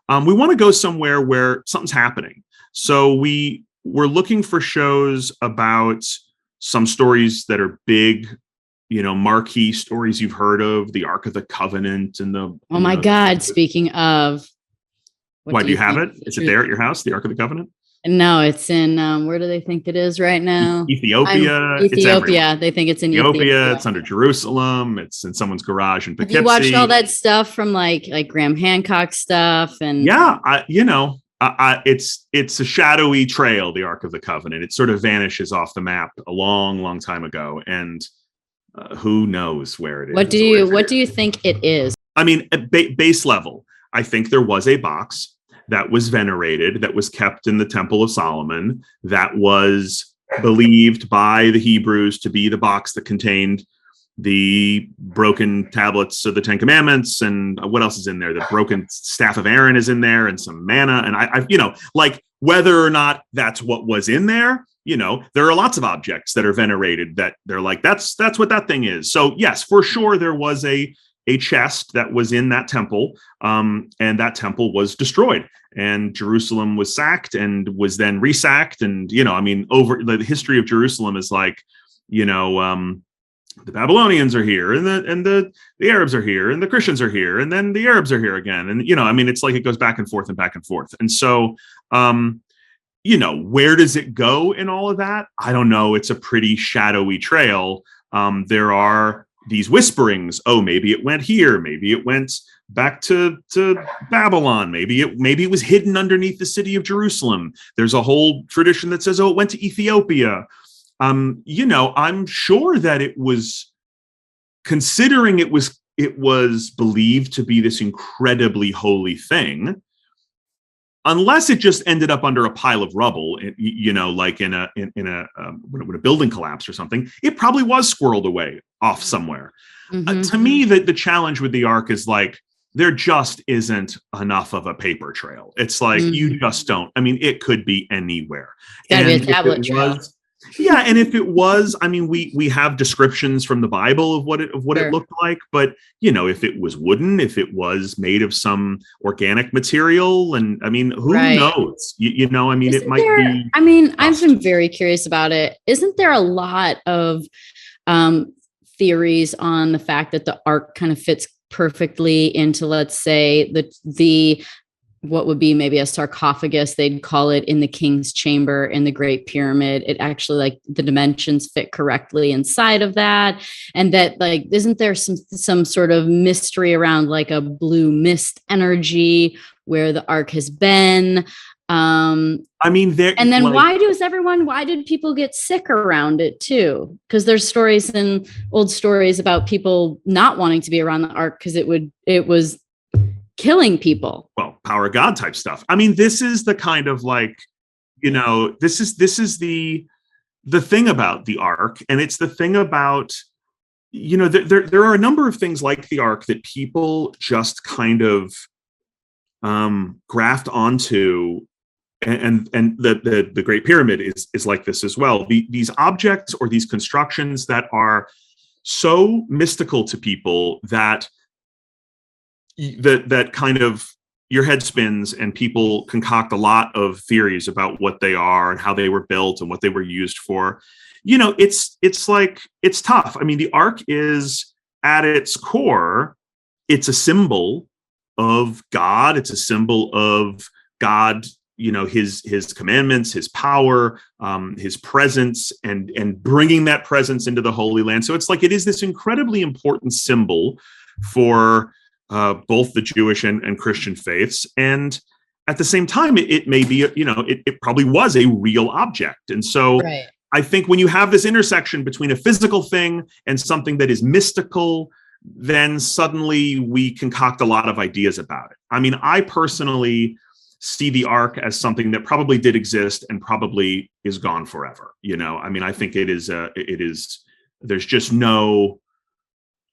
we want to go somewhere where something's happening. So we're looking for shows about some stories that are big, marquee stories you've heard of, the Ark of the Covenant and the. Oh my God! Speaking of, why do you have it? Is it there at your house? The Ark of the Covenant? No, it's in. Where do they think it is right now? Ethiopia. Ethiopia. They think it's in Ethiopia. It's under Jerusalem. It's in someone's garage in Poughkeepsie. Have you watched all that stuff from like Graham Hancock stuff? And yeah, it's a shadowy trail. The Ark of the Covenant. It sort of vanishes off the map a long, long time ago, and who knows where it is? What do you think it is? I mean, at base level, I think there was a box that was venerated, that was kept in the Temple of Solomon, that was believed by the Hebrews to be the box that contained the broken tablets of the Ten Commandments, and what else is in there? The broken staff of Aaron is in there, and some manna. And I whether or not that's what was in there, there are lots of objects that are venerated that they're like, that's what that thing is. So yes, for sure, there was a chest that was in that temple, and that temple was destroyed, and Jerusalem was sacked and was then resacked. And, over the history of Jerusalem is like, the Babylonians are here, and the Arabs are here, and the Christians are here, and then the Arabs are here again. And, it's like it goes back and forth and back and forth. And so, where does it go in all of that? I don't know. It's a pretty shadowy trail. There are these whisperings. Oh, maybe it went here. Maybe it went back to Babylon. Maybe it was hidden underneath the city of Jerusalem. There's a whole tradition that says, oh, it went to Ethiopia. I'm sure that it was, considering it was believed to be this incredibly holy thing, unless it just ended up under a pile of rubble, like in a when a building collapsed or something, it probably was squirreled away off somewhere. Mm-hmm. To me, the challenge with the Ark is like, there just isn't enough of a paper trail. It's like, you just don't. I mean, it could be anywhere. Gotta be a tablet trail. Yeah, and if it was, I mean, we have descriptions from the Bible of what Sure. it looked like, but if it was wooden, if it was made of some organic material, and I mean, who knows? It might be. I mean, I've been very curious about it. Isn't there a lot of theories on the fact that the Ark kind of fits perfectly into, let's say, the what would be maybe a sarcophagus, they'd call it, in the king's chamber in the Great Pyramid. It actually, like, the dimensions fit correctly inside of that. And that, like, isn't there some sort of mystery around like a blue mist energy where the Ark has been? I mean, there. And then why did people get sick around it too? Because there's old stories about people not wanting to be around the Ark because it was killing people. Well, power of God type stuff. I mean, this is the kind of like, this is the thing about the Ark, and it's the thing about, there are a number of things like the Ark that people just kind of graft onto, and the Great Pyramid is like this as well. These objects or these constructions that are so mystical to people that kind of, your head spins, and people concoct a lot of theories about what they are and how they were built and what they were used for. It's like, it's tough. I mean, the Ark is, at its core, it's a symbol of God. It's a symbol of God, his commandments, his power, his presence, and bringing that presence into the Holy Land. So it's like, it is this incredibly important symbol for both the Jewish and Christian faiths. And at the same time, it may be, it probably was a real object. And so I think when you have this intersection between a physical thing and something that is mystical, then suddenly we concoct a lot of ideas about it. I mean, I personally see the Ark as something that probably did exist and probably is gone forever. I mean, I think it is, there's just no,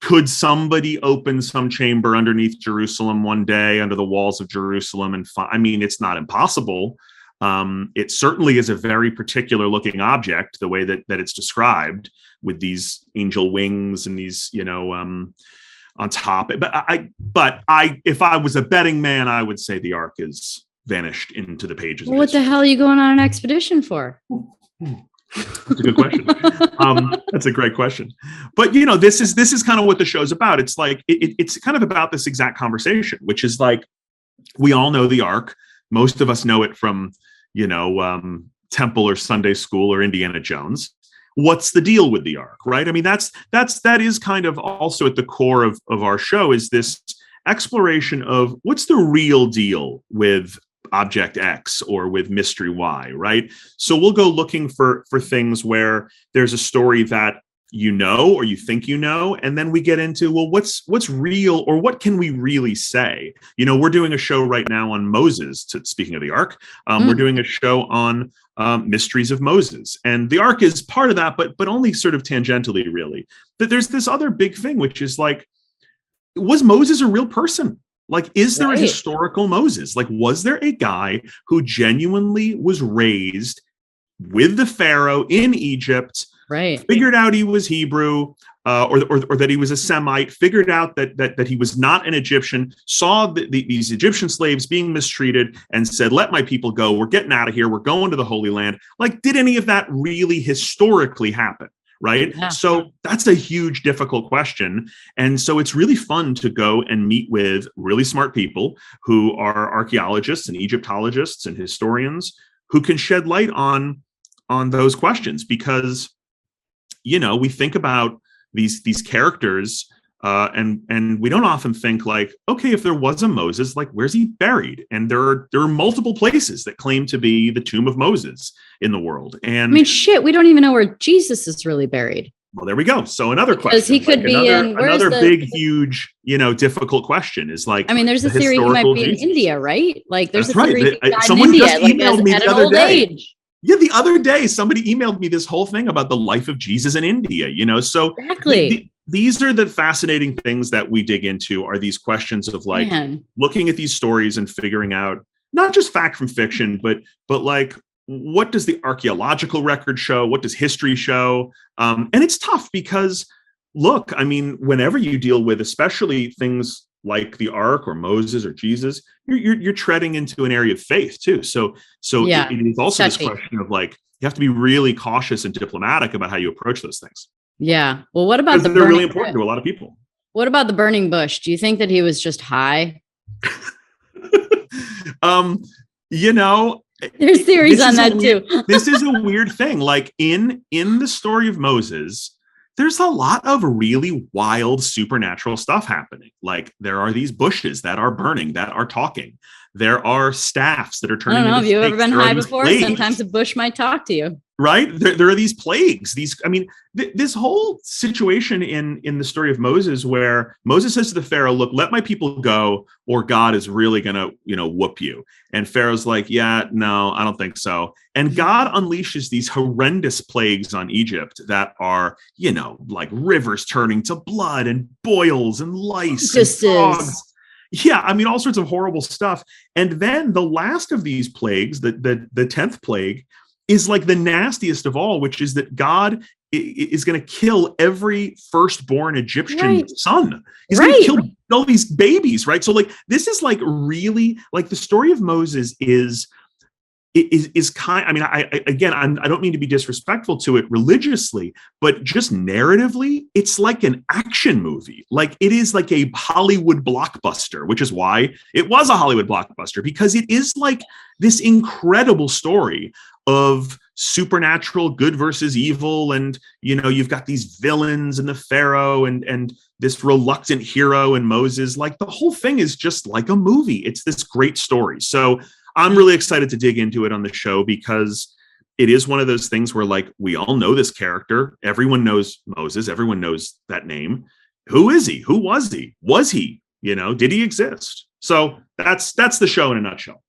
could somebody open some chamber underneath Jerusalem one day, under the walls of Jerusalem, and I mean, it's not impossible. It certainly is a very particular looking object, the way that it's described, with these angel wings and these, on top. But if I was a betting man, I would say the Ark is vanished into the pages. Well, what the hell are you going on an expedition for? That's a good question. That's a great question. But this is kind of what the show's about. It's like it's kind of about this exact conversation, which is like, we all know the Ark. Most of us know it from Temple or Sunday School or Indiana Jones. What's the deal with the Ark, right? I mean, that is kind of also at the core of our show, is this exploration of what's the real deal with object X or with mystery Y, right? So we'll go looking for things where there's a story that or you think and then we get into, well, what's real, or what can we really say? We're doing a show right now on Moses. Speaking of the Ark, we're doing a show on mysteries of Moses, and the Ark is part of that, but only sort of tangentially, really. That there's this other big thing, which is like, was Moses a real person? Like, is there a historical Moses? Like, was there a guy who genuinely was raised with the Pharaoh in Egypt, right? Figured out he was Hebrew, or that he was a Semite, figured out that he was not an Egyptian, saw these Egyptian slaves being mistreated, and said, "Let my people go. We're getting out of here. We're going to the Holy Land." Like, did any of that really historically happen? Right. Yeah. So that's a huge, difficult question. And so it's really fun to go and meet with really smart people who are archaeologists and Egyptologists and historians who can shed light on those questions, because, we think about these characters and we don't often think like, okay, if there was a Moses, like, where's he buried? And there are multiple places that claim to be the tomb of Moses in the world. And I mean, we don't even know where Jesus is really buried. Well, there we go. So another question. Because he could be another big, huge, difficult question is like, I mean, there's a theory he might be Jesus. In India, right? Like, there's That's a theory right. Someone just emailed me the other day. Age. Yeah, the other day, somebody emailed me this whole thing about the life of Jesus in India, So exactly. These are the fascinating things that we dig into, are these questions of like looking at these stories and figuring out not just fact from fiction, but like, what does the archaeological record show? What does history show? And it's tough because, look, I mean, whenever you deal with, especially things like the Ark or Moses or Jesus, you're treading into an area of faith too. So it is also this question of like, you have to be really cautious and diplomatic about how you approach those things. Yeah. Well, what about they're really important to a lot of people. What about the burning bush? Do you think that he was just high? There's theories on that too. This is a weird thing. Like in the story of Moses, there's a lot of really wild supernatural stuff happening. Like, there are these bushes that are burning, that are talking. There are staffs that are turning. I don't know. Have you ever been high before? Plagues. Sometimes a bush might talk to you. Right? There are these plagues. This whole situation in the story of Moses, where Moses says to the Pharaoh, "Look, let my people go, or God is really going to, whoop you." And Pharaoh's like, "Yeah, no, I don't think so." And God unleashes these horrendous plagues on Egypt that are, like rivers turning to blood and boils and lice and frogs. Yeah, I mean, all sorts of horrible stuff. And then the last of these plagues, the 10th plague, is like the nastiest of all, which is that God is going to kill every firstborn Egyptian son. He's going to kill all these babies, right? So like, this is like really like the story of Moses is kind. I mean, I don't mean to be disrespectful to it religiously, but just narratively, it's like an action movie. Like, it is like a Hollywood blockbuster, which is why it was a Hollywood blockbuster, because it is like this incredible story of supernatural good versus evil. And, you've got these villains and the Pharaoh and this reluctant hero and Moses. Like, the whole thing is just like a movie. It's this great story. So I'm really excited to dig into it on the show, because it is one of those things where, like, we all know this character. Everyone knows Moses. Everyone knows that name. Who is he? Who was he? Was he? Did he exist? So that's the show in a nutshell.